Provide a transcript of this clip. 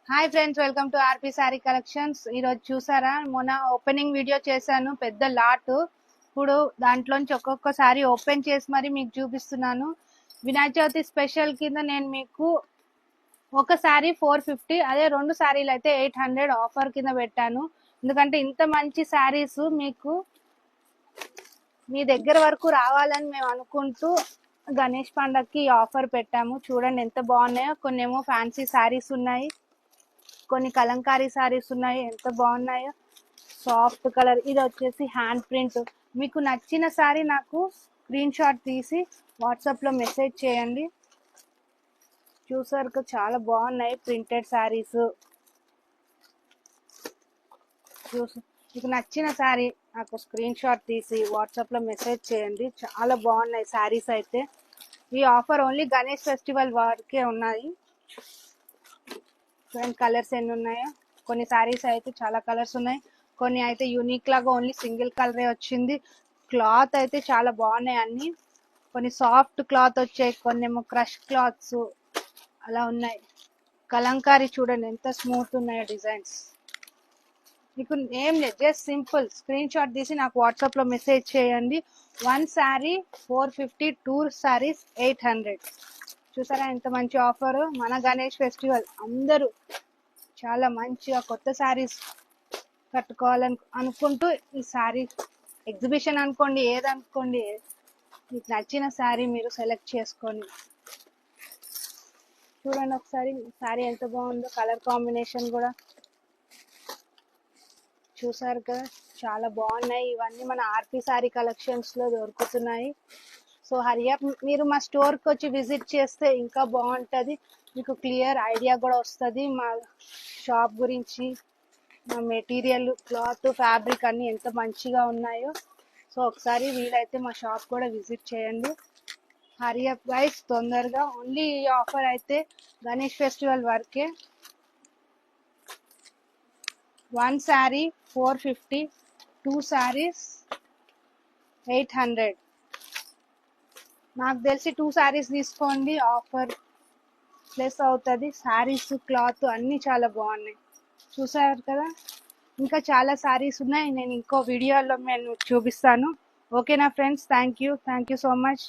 Hi friends, welcome to RP sorry collections. ఈరోజు చూసారా, మొన్న ఓపెనింగ్ వీడియో చేశాను, పెద్ద లాట్. ఇప్పుడు దాంట్లోంచి ఒక్కొక్క సారీ ఓపెన్ చేసి మరి మీకు చూపిస్తున్నాను. వినాయక చవితి స్పెషల్ కింద నేను మీకు ఒక సారీ 450, అదే రెండు సారీలు అయితే 800 ఆఫర్ కింద పెట్టాను. ఎందుకంటే ఇంత మంచి సారీస్ మీకు మీ దగ్గర వరకు రావాలని మేము అనుకుంటూ గణేష్ పండగకి ఆఫర్ పెట్టాము. చూడండి ఎంత బాగున్నాయో. కొన్ని ఏమో ఫ్యాన్సీ సారీస్ ఉన్నాయి, కొన్ని కలంకారీ సారీస్ ఉన్నాయి, ఎంత బాగున్నాయో. సాఫ్ట్ కలర్, ఇది వచ్చేసి హ్యాండ్ ప్రింట్. మీకు నచ్చిన సారీ నాకు స్క్రీన్ షాట్ తీసి వాట్సాప్ లో మెసేజ్ చేయండి. చూసారు, చాలా బాగున్నాయి ప్రింటెడ్ సారీస్. మీకు నచ్చిన సారీ నాకు స్క్రీన్ షాట్ తీసి వాట్సాప్ లో మెసేజ్ చేయండి. చాలా బాగున్నాయి సారీస్ అయితే. ఈ ఆఫర్ ఓన్లీ గణేష్ ఫెస్టివల్ వరకే ఉన్నాయి. కలర్స్ ఎన్ని ఉన్నాయో. కొన్ని సారీస్ అయితే చాలా కలర్స్ ఉన్నాయి, కొన్ని అయితే యూనిక్ లాగా ఓన్లీ సింగిల్ కలరే వచ్చింది. క్లాత్ అయితే చాలా బాగున్నాయి అన్ని. కొన్ని సాఫ్ట్ క్లాత్ వచ్చాయి, కొన్ని ఏమో క్రష్ క్లాత్స్ అలా ఉన్నాయి. కలంకారీ చూడండి ఎంత స్మూత్ ఉన్నాయో డిజైన్స్. మీకు ఏం లేదు, జస్ట్ సింపుల్ స్క్రీన్ షాట్ తీసి నాకు వాట్సాప్ లో మెసేజ్ చేయండి. One sari 450, two saris 800. చూసారా ఎంత మంచి ఆఫర్. మన గణేష్ ఫెస్టివల్ అందరూ చాలా మంచిగా కొత్త శారీస్ కట్టుకోవాలని అనుకుంటూ ఈ శారీ ఎగ్జిబిషన్ అనుకోండి, ఏదనుకోండి, మీకు నచ్చిన శారీ మీరు సెలెక్ట్ చేసుకొని చూడండి ఒకసారి. శారీ ఎంత బాగుందో, కలర్ కాంబినేషన్ కూడా చూసారు కదా, చాలా బాగున్నాయి. ఇవన్నీ మన ఆర్పి సారీ కలెక్షన్స్ లో దొరుకుతున్నాయి. సో హరియప్, మీరు మా స్టోర్కి వచ్చి విజిట్ చేస్తే ఇంకా బాగుంటుంది. మీకు క్లియర్ ఐడియా కూడా వస్తుంది మా షాప్ గురించి, మా మెటీరియల్, క్లాత్, ఫ్యాబ్రిక్ అన్నీ ఎంత మంచిగా ఉన్నాయో. సో ఒకసారి వీలైతే మా షాప్ కూడా విజిట్ చేయండి. హరియప్ గైస్, తొందరగా. ఓన్లీ ఈ ఆఫర్ అయితే గణేష్ ఫెస్టివల్ వరకే. One sari 450, two saris 800. నాకు తెలిసి టూ శారీస్ తీసుకోండి, ఆఫర్ ప్లస్ అవుతుంది. శారీస్, క్లాత్ అన్నీ చాలా బాగున్నాయి. చూసారు కదా, ఇంకా చాలా శారీస్ ఉన్నాయి. నేను ఇంకో వీడియోలో నేను చూపిస్తాను. ఓకేనా friends, thank you so much.